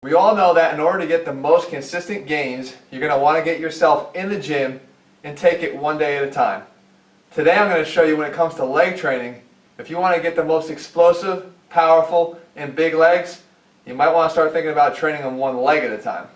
We all know that in order to get the most consistent gains, you're going to want to get yourself in the gym and take it one day at a time. Today I'm going to show you when it comes to leg training, if you want to get the most explosive, powerful, and big legs, you might want to start thinking about training them one leg at a time.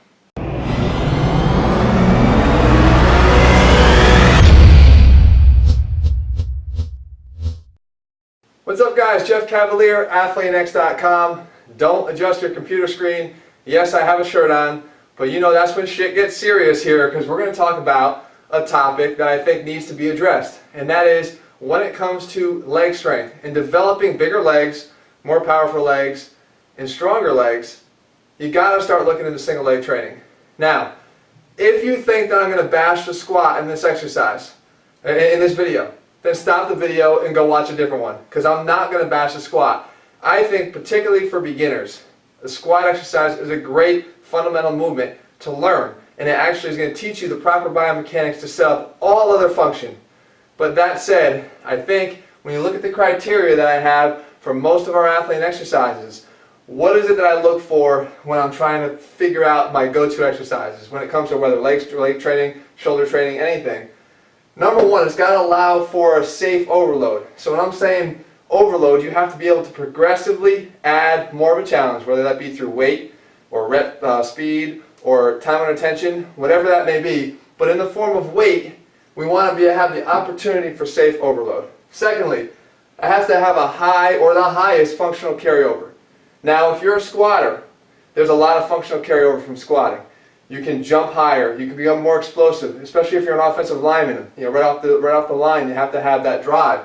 What's up guys, Jeff Cavalier, AthleanX.com. Don't adjust your computer screen. Yes, I have a shirt on, but you know that's when shit gets serious here, because we're going to talk about a topic that I think needs to be addressed, and that is when it comes to leg strength and developing bigger legs, more powerful legs, and stronger legs, you got to start looking into single leg training. Now, if you think that I'm going to bash the squat in this exercise, in this video, then stop the video and go watch a different one, because I'm not going to bash the squat. I think particularly for beginners, the squat exercise is a great fundamental movement to learn, and it actually is going to teach you the proper biomechanics to set up all other function. But that said, I think when you look at the criteria that I have for most of our athlete exercises, what is it that I look for when I'm trying to figure out my go-to exercises when it comes to whether leg training, shoulder training, anything? Number one, it's got to allow for a safe overload. So when I'm saying overload, you have to be able to progressively add more of a challenge, whether that be through weight or rep speed or time under tension, whatever that may be. But in the form of weight, we want to have the opportunity for safe overload. Secondly, it has to have a high or the highest functional carryover. Now, if you're a squatter, there's a lot of functional carryover from squatting. You can jump higher, you can become more explosive, especially if you're an offensive lineman. You know, right off the line, you have to have that drive.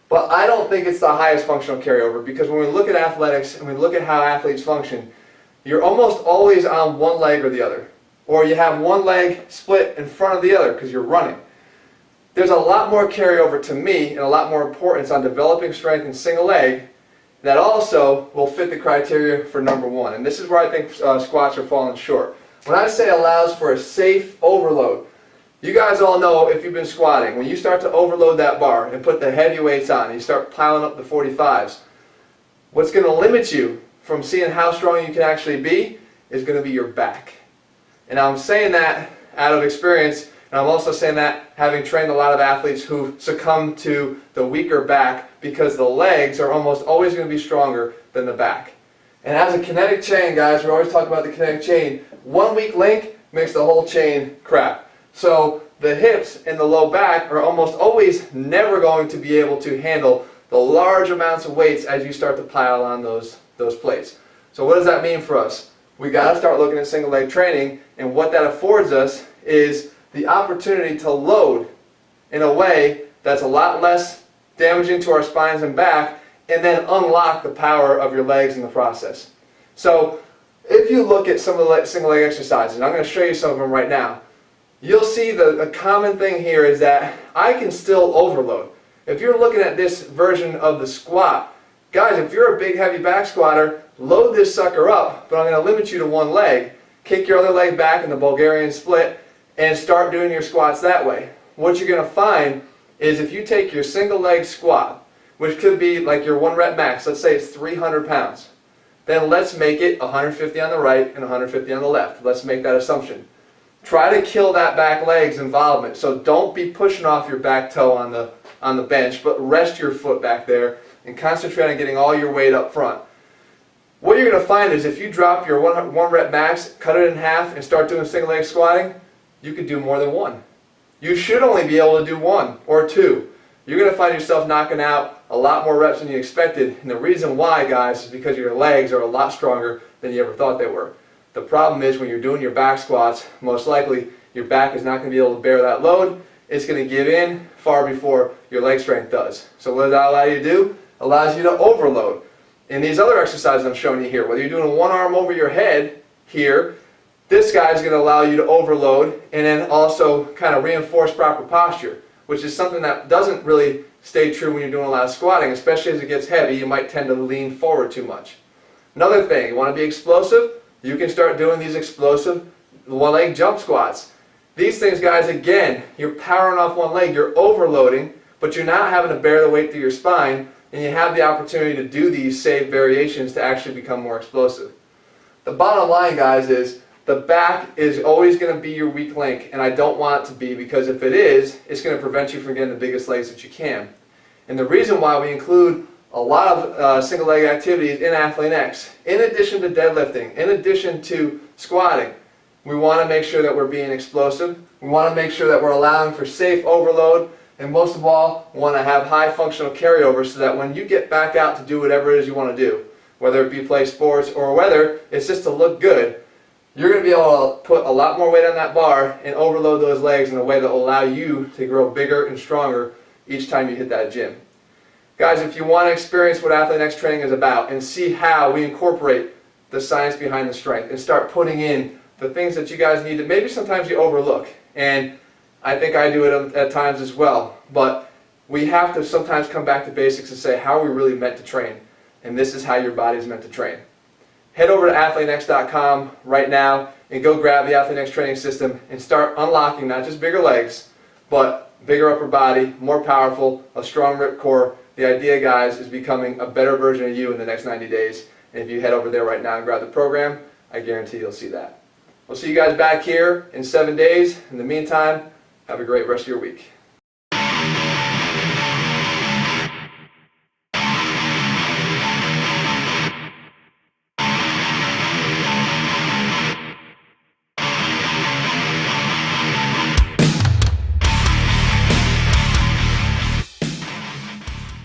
But I don't think it's the highest functional carryover, because when we look at athletics and we look at how athletes function, you're almost always on one leg or the other. Or you have one leg split in front of the other because you're running. There's a lot more carryover to me and a lot more importance on developing strength in single leg that also will fit the criteria for number one. And this is where I think squats are falling short. When I say allows for a safe overload, you guys all know, if you've been squatting, when you start to overload that bar and put the heavy weights on and you start piling up the 45s, what's going to limit you from seeing how strong you can actually be is going to be your back. And I'm saying that out of experience, and I'm also saying that having trained a lot of athletes who succumb to the weaker back, because the legs are almost always going to be stronger than the back. And as a kinetic chain, guys, we always talk about the kinetic chain. One weak link makes the whole chain crap. So the hips and the low back are almost always never going to be able to handle the large amounts of weights as you start to pile on those plates. So what does that mean for us? We got to start looking at single leg training, and what that affords us is the opportunity to load in a way that's a lot less damaging to our spines and back, and then unlock the power of your legs in the process. So if you look at some of the single leg exercises, and I'm going to show you some of them right now, you'll see the common thing here is that I can still overload. If you're looking at this version of the squat, guys, if you're a big heavy back squatter, load this sucker up, but I'm going to limit you to one leg. Kick your other leg back in the Bulgarian split and start doing your squats that way. What you're going to find is if you take your single leg squat, which could be like your 1 rep max, let's say it's 300 pounds, then let's make it 150 on the right and 150 on the left. Let's make that assumption. Try to kill that back leg's involvement. So don't be pushing off your back toe on the bench, but rest your foot back there and concentrate on getting all your weight up front. What you're going to find is if you drop your 1 rep max, cut it in half, and start doing single leg squatting, you could do more than one. You should only be able to do 1 or 2. You're going to find yourself knocking out a lot more reps than you expected. And the reason why, guys, is because your legs are a lot stronger than you ever thought they were. The problem is when you're doing your back squats, most likely your back is not going to be able to bear that load. It's going to give in far before your leg strength does. So what does that allow you to do? It allows you to overload. In these other exercises I'm showing you here, whether you're doing one arm over your head here, this guy is going to allow you to overload and then also kind of reinforce proper posture, which is something that doesn't really stay true when you're doing a lot of squatting, especially as it gets heavy. You might tend to lean forward too much. Another thing, you want to be explosive? You can start doing these explosive one-leg jump squats. These things, guys, again, you're powering off one leg, you're overloading, but you're not having to bear the weight through your spine, and you have the opportunity to do these safe variations to actually become more explosive. The bottom line, guys, is the back is always going to be your weak link, and I don't want it to be, because if it is, it's going to prevent you from getting the biggest legs that you can. And the reason why we include a lot of single leg activities in Athlete Next, in addition to deadlifting, in addition to squatting, we want to make sure that we're being explosive. We want to make sure that we're allowing for safe overload, and most of all, we want to have high functional carryover so that when you get back out to do whatever it is you want to do, whether it be play sports or whether it's just to look good, you're going to be able to put a lot more weight on that bar and overload those legs in a way that will allow you to grow bigger and stronger each time you hit that gym. Guys, if you want to experience what Athlete Next training is about and see how we incorporate the science behind the strength and start putting in the things that you guys need that maybe sometimes you overlook, and I think I do it at times as well, but we have to sometimes come back to basics and say, how are we really meant to train? And this is how your body is meant to train. Head over to athletenext.com right now and go grab the Athlete Next training system and start unlocking not just bigger legs, but bigger upper body, more powerful, a strong rip core. The idea, guys, is becoming a better version of you in the next 90 days. And if you head over there right now and grab the program, I guarantee you'll see that. We'll see you guys back here in 7 days. In the meantime, have a great rest of your week.